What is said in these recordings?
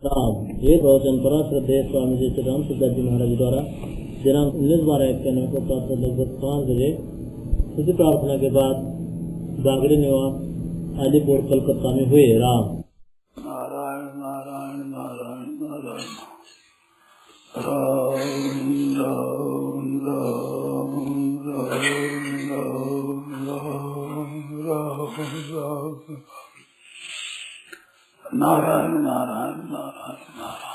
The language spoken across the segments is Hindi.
राम ये प्रवचन परम श्रद्धेय स्वामी जी श्री राम सिद्धार्थ जी महाराज द्वारा दिनांक 19/12 को प्रातः लगभग 5 बजे इसी प्रार्थना के बाद बागड़ी निवास आदिपुर कलकत्ता में हुए। राम नारायण नारायण नारायण नारायण राम राम राम राम राम नारायण नारायण नारायण नारायण।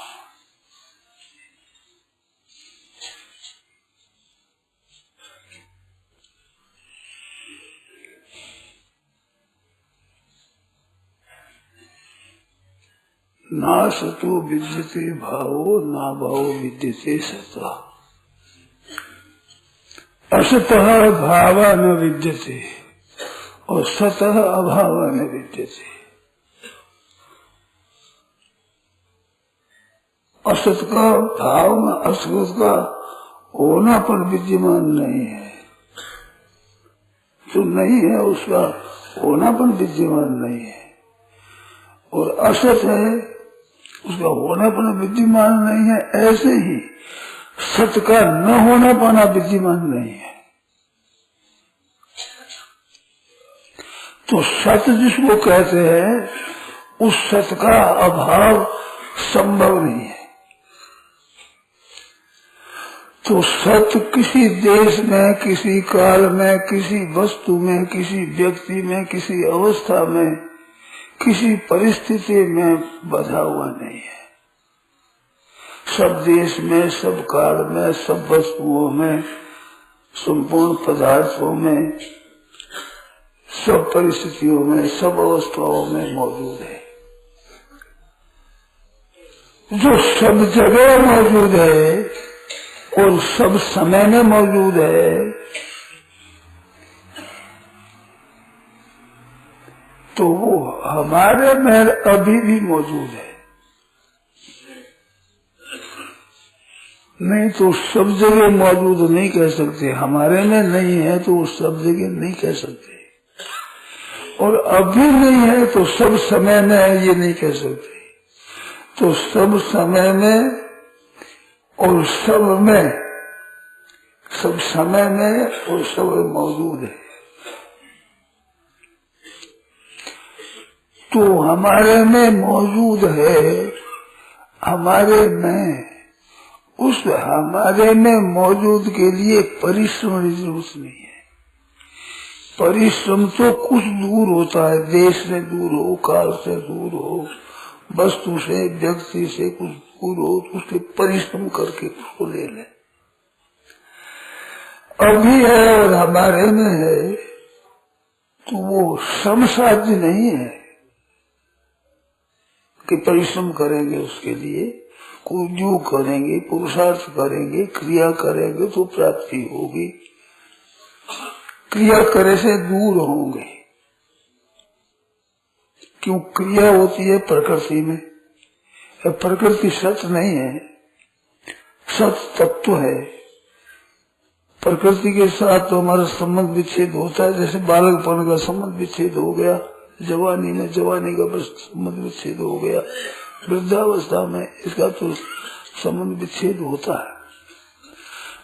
ना सतो विद्यते भावो ना भावो विद्यते सतः। असतः भाव न विद्यते और सतः अभाव न विद्यते। असत का भाव में असत का होना पर विद्यमान नहीं है, जो नहीं है उसका होना पर विद्यमान नहीं है, और असत है उसका होना पर विद्यमान नहीं है। ऐसे ही सत का न होना पाना विद्यमान नहीं है। तो सत जिसको कहते हैं उस सत का अभाव संभव नहीं है। तो सत्य किसी देश में, किसी काल में, किसी वस्तु में, किसी व्यक्ति में, किसी अवस्था में, किसी परिस्थिति में बधा हुआ नहीं है। सब देश में, सब काल में, सब वस्तुओं में, संपूर्ण पदार्थों में, सब परिस्थितियों में, सब अवस्थाओं में मौजूद है। जो सब जगह मौजूद है और सब समय में मौजूद है, तो वो हमारे में अभी भी मौजूद है। नहीं तो सब जगह मौजूद नहीं कह सकते। हमारे में नहीं है तो वो सब जगह नहीं कह सकते, और अभी नहीं है तो सब समय में है ये नहीं कह सकते। तो सब समय में और सब में, सब समय में और सब मौजूद है। तो हमारे में मौजूद है, हमारे में, उस हमारे में मौजूद के लिए परिश्रम की जरूरत नहीं है। परिश्रम तो कुछ दूर होता है, देश से दूर हो, काल से दूर हो, वस्तु से, व्यक्ति से कुछ दूर हो, तो उसके परिश्रम करके उसको ले ले। अभी है और हमारे में है तो वो श्रम साध्य नहीं है कि परिश्रम करेंगे उसके लिए, कोई जो करेंगे, पुरुषार्थ करेंगे, क्रिया करेंगे तो प्राप्ति होगी। क्रिया करे से दूर होंगे। क्यों? क्रिया होती है प्रकृति में, प्रकृति सत्य नहीं है, सत्य तत्व है। प्रकृति के साथ तो हमारा संबंध विच्छेद होता है, जैसे बालकपन का संबंध विच्छेद हो गया, जवानी में जवानी का संबंध विच्छेद हो गया, वृद्धावस्था में इसका तो संबंध विच्छेद होता है।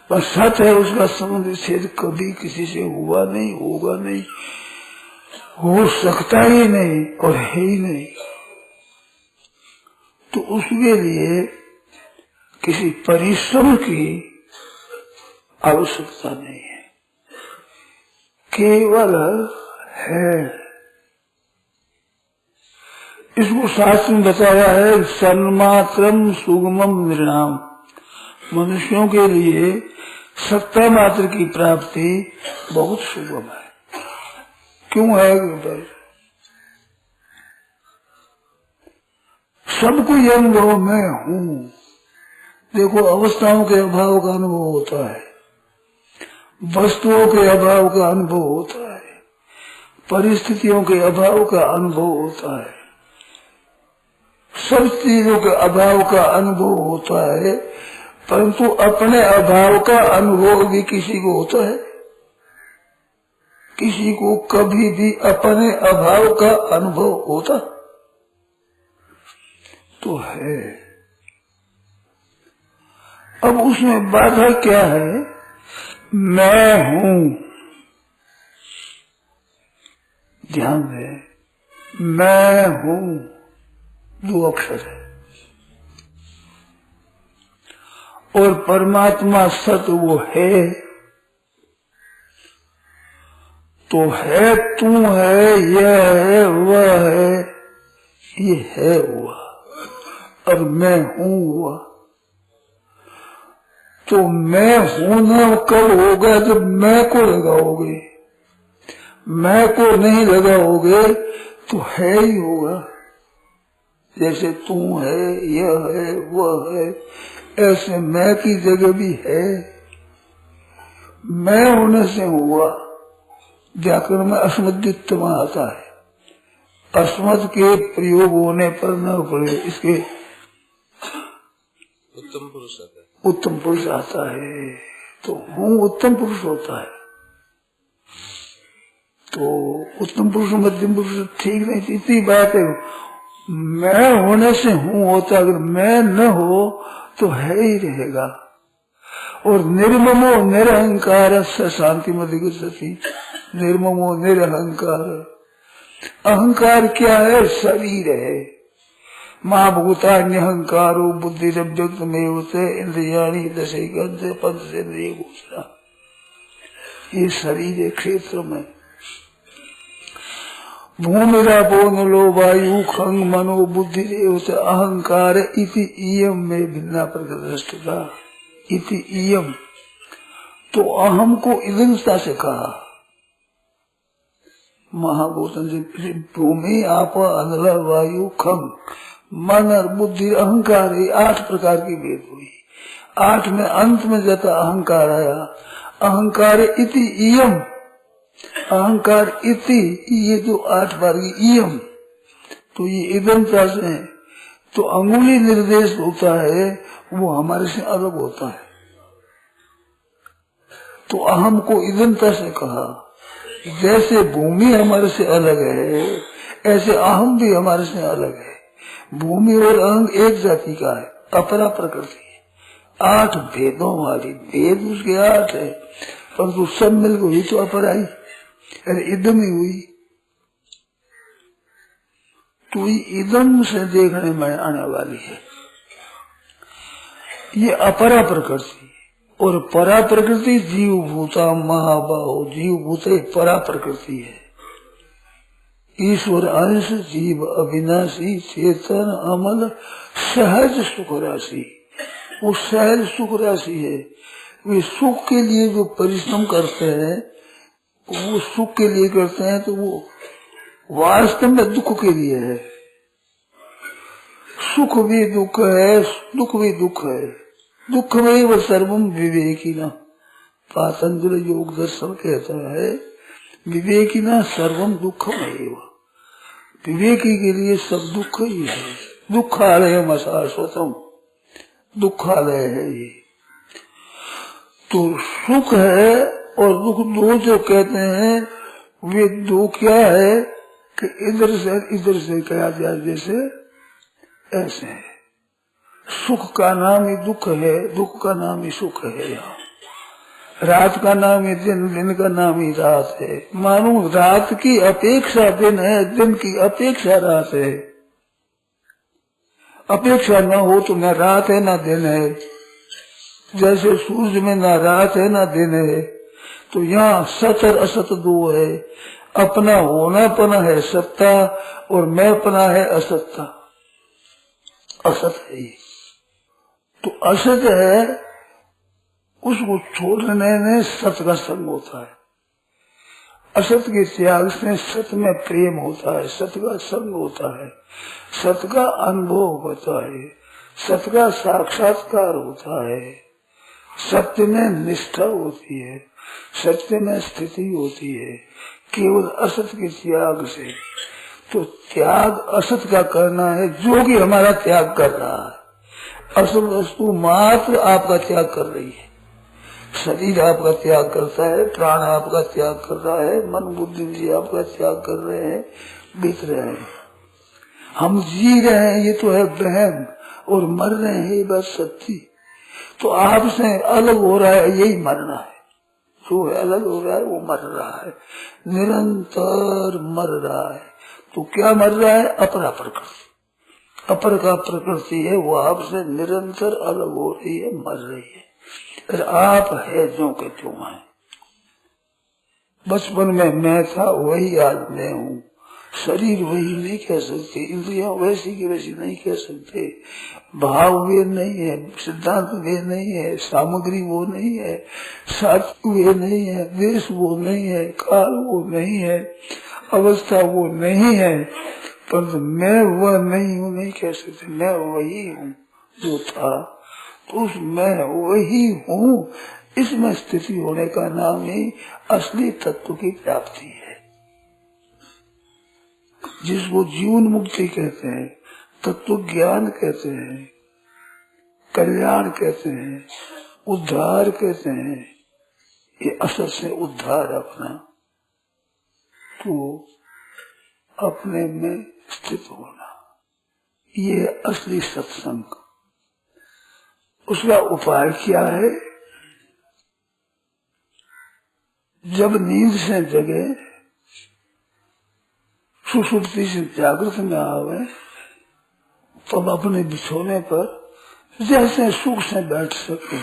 पर सत्य है उसका संबंध विच्छेद कभी किसी से हुआ नहीं, होगा नहीं, हो सकता ही नहीं और है ही नहीं। तो उसके लिए किसी परिश्रम की आवश्यकता नहीं है, केवल है। इसको शास्त्र में बताया है, सन्मात्रम सुगमम निर्णाम। मनुष्यों के लिए सत्ता मात्र की प्राप्ति बहुत सुगम है। क्यों है? सबको ये अनुभव में हूँ। देखो, अवस्थाओं के अभाव का अनुभव होता है, वस्तुओं के अभाव का अनुभव होता है, परिस्थितियों के अभाव का अनुभव होता है, सब चीजों के अभाव का अनुभव होता है, परंतु अपने अभाव का अनुभव भी किसी को होता है? किसी को कभी भी अपने अभाव का अनुभव होता? तो है। अब उसमें बाधा क्या है? मैं हूं। ध्यान दे, मैं हूं 2 अक्षर है, और परमात्मा सत वो है। तो है, तू है, यह है, वह है, ये है हुआ, और मैं हूं हुआ। तो मैं होना कब होगा? जब मैं को लगाओगे। मैं को नहीं लगाओगे तो है ही होगा। जैसे तू है, यह है, वह है, ऐसे मैं की जगह भी है। मैं होने से हुआ। व्याकरण में अस्मद्युत्तम आता है। अस्मद के प्रयोग होने पर न पड़े, इसके उत्तम पुरुष आता है। उत्तम पुरुष आता है। तो हूँ उत्तम पुरुष होता है। तो उत्तम पुरुष मध्यम पुरुष ठीक नहीं, इतनी बात है। मैं होने से हूँ होता, अगर मैं न हो तो है ही रहेगा। और निर्ममो निरहंकार से शांति मधिक सती। निर्ममो निरहंकार, अहंकार क्या है? शरीर है। महाभूता अहंकारो बुद्धि रव्यक्त में होते इंद्रियाणी दशे गंधे पंच से इंद्रिय गोचरा। ये शरीर है क्षेत्र में। भूमिरापो नलो वायु खंग मनो बुद्धि होते अहंकार इति इयम में भिन्ना प्रकृष्टता इति इयम। तो अहम को इदंता से कहा। महाभूतन से भूमि आप अनल वायु खंग मन और बुद्धि अहंकार, 8 प्रकार की भेद हुई। 8 में अंत में जाता अहंकार आया। अहंकार इति इयम, अहंकार इति, ये जो 8 बार की इयम, तो ये इदंता से है। तो अंगुली निर्देश होता है, वो हमारे से अलग होता है। तो अहम को इदंता से कहा। जैसे भूमि हमारे से अलग है, ऐसे अहम भी हमारे से अलग है। भूमि और अहंग एक जाति का है, अपरा प्रकृति है। 8 भेदों वाली, भेद उसके 8 है, परंतु सब मिल गई तो अपराई, अरे इदम ही हुई। तो इदम से देखने में आने वाली है ये अपरा प्रकृति। और परा प्रकृति जीव भूता महाबाहो। जीव भूत परा प्रकृति है। ईश्वर अंश जीव अविनाशी चेतन अमल सहज सुख राशि। वो सहज सुख राशि है। वे सुख के लिए जो परिश्रम करते हैं, वो सुख के लिए करते हैं, तो वो वास्तव में दुख के लिए है। सुख भी दुख है, दुख भी दुख है। दुख में वह सर्वम विवेकिना। पातंजल योग दर्शन कहता है विवेकिना सर्वम दुखमेव। विवेकी के लिए सब दुख ही है। दुखालय अशाश्वतम, दुखालय है ये। तो सुख है और दुख दो जो कहते हैं, वे दो क्या है कि इधर से कहा जाए, जैसे ऐसे है। सुख का नाम ही दुख है, दुख का नाम ही सुख है। यहाँ रात का नाम ही दिन, दिन का नाम ही रात है। मानो रात की अपेक्षा दिन है, दिन की अपेक्षा रात है। अपेक्षा न हो तो न रात है न दिन है। जैसे सूरज में न रात है न दिन है, तो यहाँ सत और असत दो है। अपना होनापना है सत्ता, और मैंपना है असत्ता। असत है ये। तो असत है, उसको छोड़ने में सत का संग होता है। असत के त्याग से सत में प्रेम होता है, सत का संग होता है, सत का अनुभव होता है, सत का साक्षात्कार होता है, सत्य में निष्ठा होती है, सत्य में स्थिति होती है, केवल असत के त्याग से। तो त्याग असत का करना है, जो कि हमारा त्याग कर रहा है। असत वस्तु मात्र आपका त्याग कर रही है। शरीर आपका त्याग करता है, प्राण आपका त्याग कर रहा है, मन बुद्धि इंद्रिय आपका त्याग कर रहे हैं, बीत रहे हैं। हम जी रहे हैं ये तो है वहम, और मर रहे हैं ये बात सच्ची। तो आपसे अलग हो रहा है यही मरना है, जो है अलग हो रहा है वो मर रहा है, निरंतर मर रहा है। तो क्या मर रहा है? अपरा प्रकृति, अपर का प्रकृति है वो आपसे निरंतर अलग हो रही है, मर रही है। फिर आप है जो के त्यों है। बचपन में मैं था वही आज मैं हूँ, शरीर वही नहीं कह सकते, इंद्रियां वैसी की वैसी नहीं कह सकते, भाव वे नहीं है, सिद्धांत वे नहीं है, सामग्री वो नहीं है, साधु वे नहीं है, देश वो नहीं है, काल वो नहीं है, अवस्था वो नहीं है, परंतु मैं वह नहीं हूँ नहीं कह सकते। मैं वही हूँ जो था, तो उस मैं वही हूँ इसमें स्थिति होने का नाम ही असली तत्व की प्राप्ति है, जिसको जीवन मुक्ति कहते हैं, तत्व ज्ञान कहते हैं, कल्याण कहते हैं, उद्धार कहते हैं। ये असल से उद्धार अपना, तो अपने में स्थित होना, ये असली सत्संग। उसका उपाय क्या है? जब नींद से जगे, सुषुप्ति से जागृत में आवे, तब अपने बिछोने पर जैसे सुख से बैठ सके,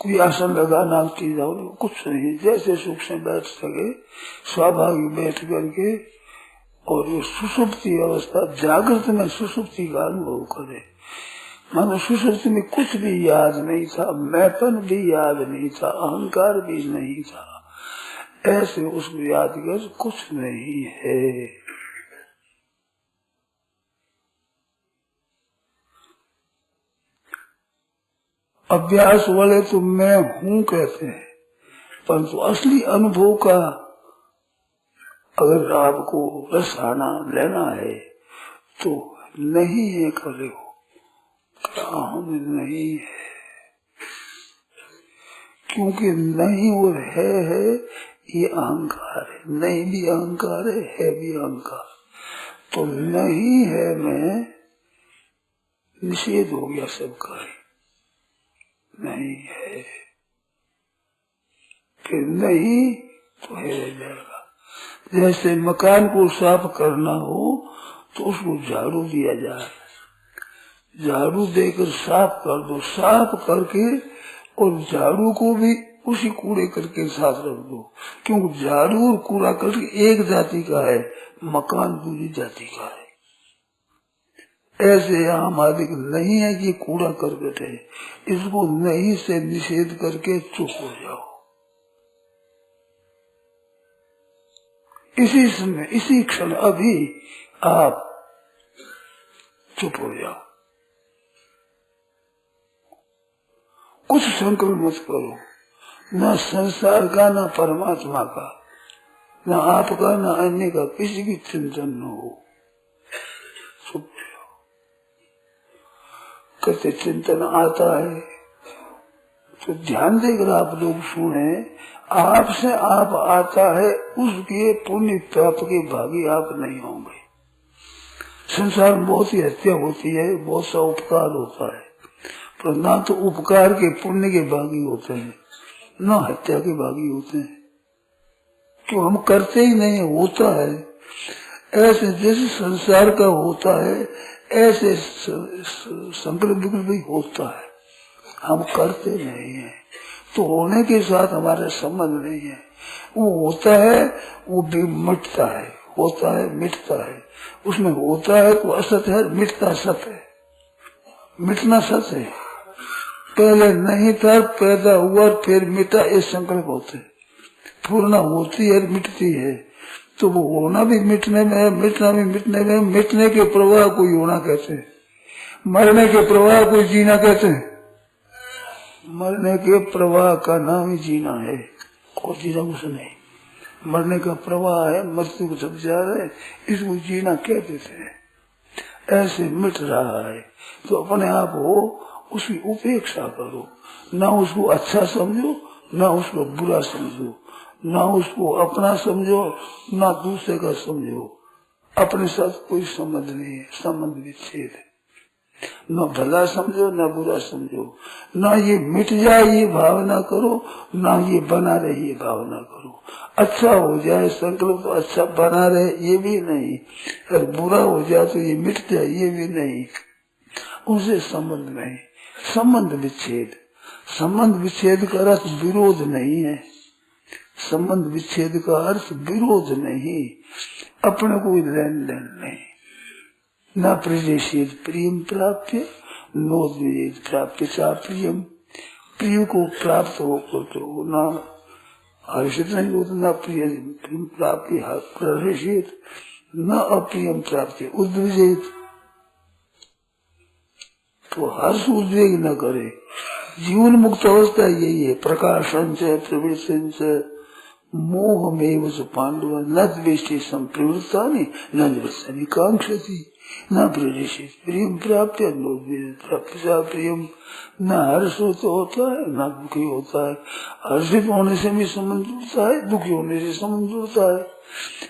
कोई आसन लगाना चीज कुछ नहीं, जैसे सुख से बैठ सके स्वाभाविक बैठ करके, और ये सुषुप्ति अवस्था, जागृत में सुषुप्ति का अनुभव करे। मानो सुषुप्ति में कुछ भी याद नहीं था, मैंपन भी याद नहीं था, अहंकार भी नहीं था, ऐसे उसको याद कर कुछ नहीं है। अभ्यास वाले तो मैं हूँ कहते हैं, परंतु असली अनुभव का अगर आपको रसाना लेना है तो नहीं है करे हो, हम नहीं है, क्योंकि नहीं और है ये अहंकार है, नहीं भी अहंकार है भी अहंकार। तो नहीं है मैं निषेध हो गया सबका, नहीं है कि नहीं तो है रह जाएगा। जैसे मकान को साफ करना हो तो उसको झाड़ू दिया जाए, झाड़ू देकर साफ कर दो, साफ करके और झाड़ू को भी उसी कूड़े करके साथ रख दो, क्योंकि झाड़ू और कूड़ा करके एक जाति का है, मकान दूसरी जाति का है। ऐसे आम आदमी नहीं है कि कूड़ा करकट है, इसको नहीं से निषेध करके चुप हो जाओ। इसी समय इसी क्षण अभी आप चुप हो जाओ, कुछ संकल्प मत करो, न संसार का न परमात्मा का, न आपका न अन्य का, किसी की चिंतन न हो, चुप हो जाओ। कहते चिंतन आता है तो ध्यान देकर आप लोग सुने, आपसे आप आता है, उसके पुण्य पाप के भागी आप नहीं होंगे। संसार में बहुत ही हत्या होती है, बहुत सा उपकार होता है, पर ना तो उपकार के पुण्य के भागी होते हैं, ना हत्या के भागी होते हैं, क्यों हम करते ही नहीं, होता है। ऐसे जैसे संसार का होता है ऐसे संकल्प भी होता है, हम करते नहीं है, तो होने के साथ हमारा संबंध नहीं है। वो होता है वो भी मिटता है, होता है मिटता है, उसमें होता है तो असत है, मिटता सत है, मिटना सत है। पहले नहीं था, पैदा हुआ फिर मिटा, ये संकल्प होते हैं। पूर्णा होती है मिटती है, तो वो होना भी मिटने में है, मिटना भी मिटने में। मिटने के प्रवाह को होना कहते हैं, मरने के प्रवाह को जीना कहते हैं। मरने के प्रवाह का नाम ही जीना है, और जीना कुछ नहीं। मरने का प्रवाह है, मृत्यु को सब जा रहे, इसको जीना कह देते हैं। ऐसे मिट रहा है तो अपने आप हो उसकी उपेक्षा करो, ना उसको अच्छा समझो ना उसको बुरा समझो, ना उसको अपना समझो ना दूसरे का समझो, अपने साथ कोई संबंध नहीं है, संबंध विच्छेद है। न भला समझो न बुरा समझो, न ये मिट जाए ये भावना करो, न ये बना रहे ये भावना करो। अच्छा हो जाए संकल्प तो अच्छा बना रहे ये भी नहीं, और बुरा हो जाए तो ये मिट जाए ये भी नहीं। उनसे संबंध नहीं, संबंध विच्छेद। संबंध विच्छेद का अर्थ विरोध नहीं है, संबंध विच्छेद का अर्थ विरोध नहीं, अपने कोई लेन देन नहीं। न प्रदेशित प्रियम प्राप्य नोद्वेद प्राप्य चा प्रियम, प्रिय को प्राप्त होकर तो न हर्षित नहीं होता, न प्रिय प्राप्ति प्रदर्शित, न अप्रियम प्राप्ति उद्विजेत। तो हर्ष उद्वेग न करे। जीवन मुक्त अवस्था यही है, प्रकाशन से प्रवृत्ति से मोह में पांडव न द्वेष्टि संप्रवृत्ता न द्वेषानी कांक्षति न प्रदेशित प्रियम प्राप्त प्रियम। न हर्ष होता है न दुखी होता है। हर्षित होने से भी संबंध जुड़ता है, दुखी होने से संबंध जुड़ता है।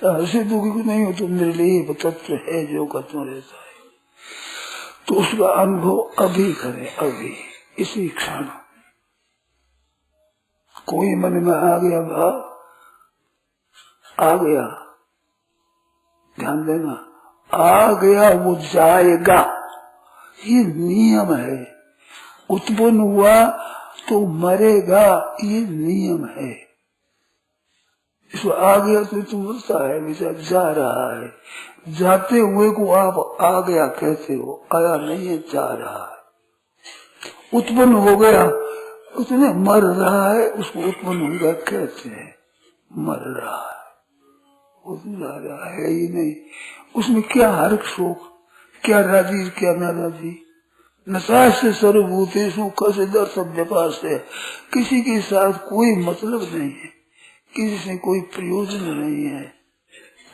हर्षित दुखी को नहीं हो तो निर्लेप तत्व है जो खत्म रहता है। तो उसका अनुभव अभी करे, अभी इसी क्षण। कोई मन में आ गया भाव, आ गया, ध्यान देना, आ गया वो जाएगा, ये नियम है। उत्पन्न हुआ तो मरेगा, ये नियम है। इसको आ गया तो मरता है, बेचारा जा रहा है। जाते हुए को आप आ गया कहते हो, आया नहीं है, जा रहा है। उत्पन्न हो गया उसने मर रहा है, उसको उत्पन्न हो गया कहते हैं, मर रहा है, जा रहा है ही नहीं। उसमें क्या हर्ष शोक, क्या राजी क्या नाराजी। नशा से सर्वभूतेषु कस्य दर्शन व्यापार से, किसी के साथ कोई मतलब नहीं है, किसी से कोई प्रयोजन नहीं है।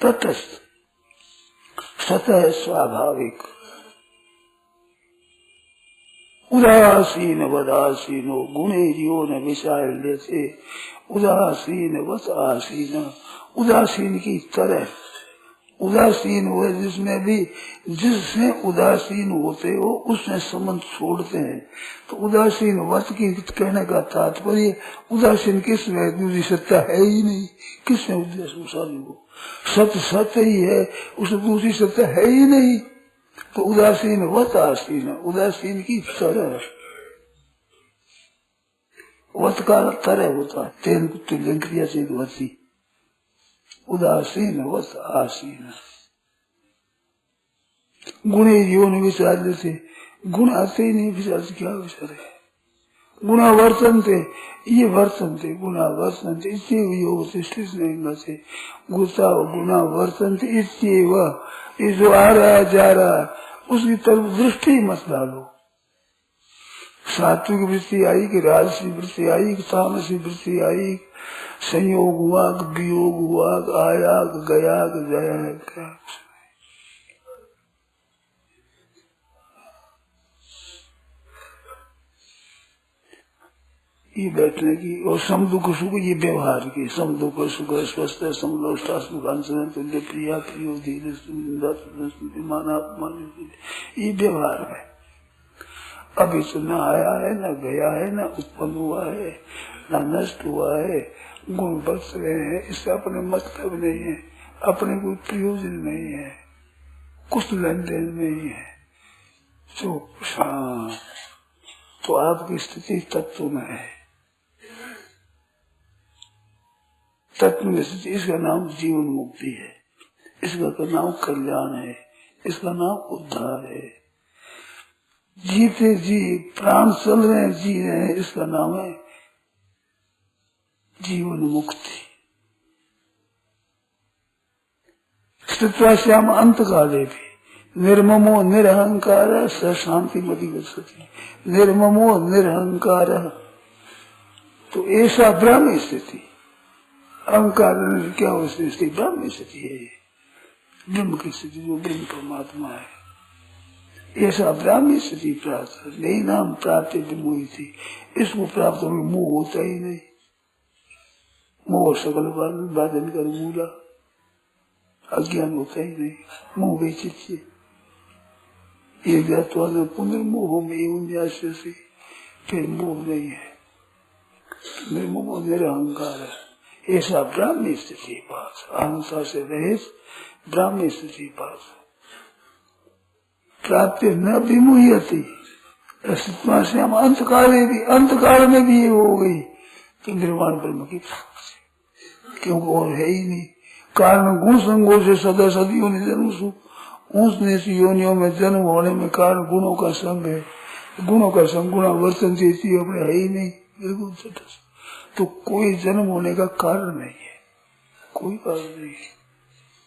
तटस्थ सतह स्वाभाविक। उदासीन वदासीनो गुणेरियो न विशाल्य से, उदासीन वत आसीन, उदासीन की तरह। उदासीन हुए जिसमें भी, जिससे उदासीन होते हो उसमें संबंध छोड़ते हैं। तो उदासीन वत की कहने का तात्पर्य, उदासीन किस में दूसरी सत्ता है ही नहीं, किसमें उदासीन हो, सत्य सत्य ही है, उसमें दूसरी सत्ता है ही नहीं। तो उदासीन वत आसीन, उदासीन की तरह। वत का तरह होता है, तेन तुल्य क्रिया से वती। उदासीन वत आसीन। गुणे जीवन विचार से, गुण आते ही नहीं, विचार से क्या विचार है। गुणा वर्तनते, ये वर्तनते, गुणा वर्तनते, इत्येव योग से नहीं से, गुस्सा गुणा वर्तनते इत्येव। ये जो आ रहा है जा रहा है उसकी तरफ दृष्टि मत डालो। सात्विक वृत्ति आई कि राजसी वृत्ति आई कि तामसी वृत्ति आई, संयोग हुआ वियोग हुआ, आया गया जया क्या। ये बैठने की और समदुख सुख, ये व्यवहार की समदुख सुख स्वस्थ तुल्य प्रिया प्रियो धीरे माना अपमान, ये व्यवहार है। अभी तो न आया है न गया है न उत्पन्न हुआ है न नष्ट हुआ है, गुण बच रहे हैं, इसका अपने मतलब नहीं है, अपने कोई प्रयोजन नहीं है, कुछ लेन देन नहीं है। तो आपकी स्थिति तत्व में है, तत्व में स्थिति। इसका नाम जीवन मुक्ति है, इसका नाम कल्याण है, इसका नाम उद्धार है। जीते जी प्राण चल रहे हैं, जी रहे हैं, इसका नाम है जीवन मुक्ति। श्याम अंत काले भी निर्ममो निरहंकार स शांति मति गच्छति। निर्ममो निरहंकार, तो ऐसा ब्रह्म स्थिति। अहंकार क्या हो स्थिति, ब्रह्म स्थिति है, ब्रह्म की स्थिति जो ब्रह्म परमात्मा है, ऐसा ब्राह्मी स्थिति प्राप्त। नहीं नाम प्राप्त विमोही थी, इसको प्राप्त होने मोह होता ही नहीं। मोह सकल बाधन कर मूला, अज्ञान होता ही नहीं, मोह वैचित्य। ये ज्ञातवा न पुनर्मोह में से फिर मोह नहीं है, निर्मोह निरहंकार है। ऐसा ब्राह्मी स्थिति पास, अहंता से रहित ब्राह्मी स्थिति पास प्राप्ति न विमुह्यति। से हम अंतकाल में भी ये हो गई तो निर्वाण ब्रह्म की प्राप्ति, क्योंकि और है ही नहीं। कारण गुण संगों से सदा सदियों ने जन्म सुख ऊंच नीच योनियों में जन्म होने में कारण गुणों का संग है। गुणों का संग गुणा वर्तन देती अपने है ही नहीं, बिल्कुल तटस्थ। तो कोई जन्म होने का कारण नहीं है, कोई कारण नहीं है।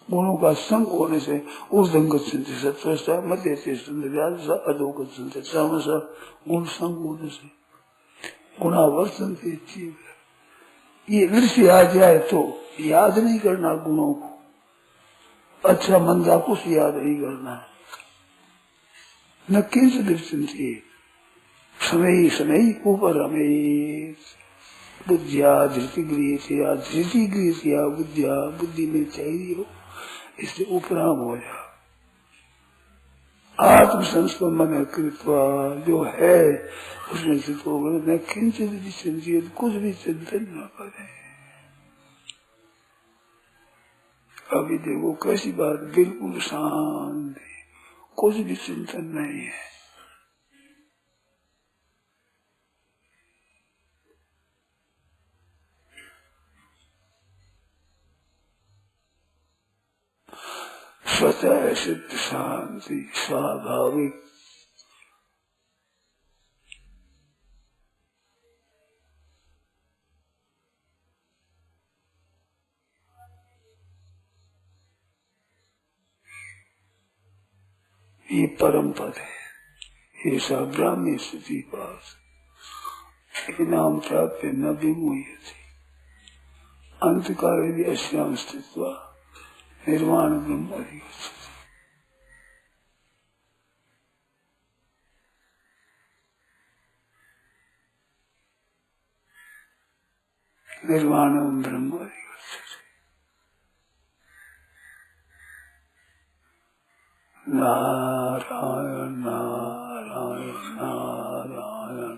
गुणों का संग होने से ऊर्ध्वगत चिंतित सत्वस्था मध्य अधोगत चिंतित तामसा, गुण संग होने से गुणावर्तन देती है। ये ईर्ष्या आ जाए तो याद नहीं करना गुणों को, अच्छा मंदा कुछ याद नहीं करना, न किंचित चिंतित समय समय ऊपर हमें बुद्धिया धृति गृह धृति गृह बुद्धिया बुद्धि में चाहिए हो, इसलिए उपराम हो जा। आत्म संस्पंदन कृत्वा जो है उसमें स्थित हो गए, न किंचित भी चिंतित, कुछ भी चिंतन न करे। अभी देखो कैसी बात, बिल्कुल शांत है, कुछ भी चिंतन नहीं है। स्वतः सिद्ध शांति स्वाभाविक। ये परम पद है, ये सब ब्राह्मी स्थिति पास नाम प्राप्त न विमुह्यति। अंतकाल अस्याम स्थित्वा निर्वाण ब्रह्म अधिगच्छति। निर्वाण ब्रह्म अधिगच्छति। नारायण नारायण नारायण।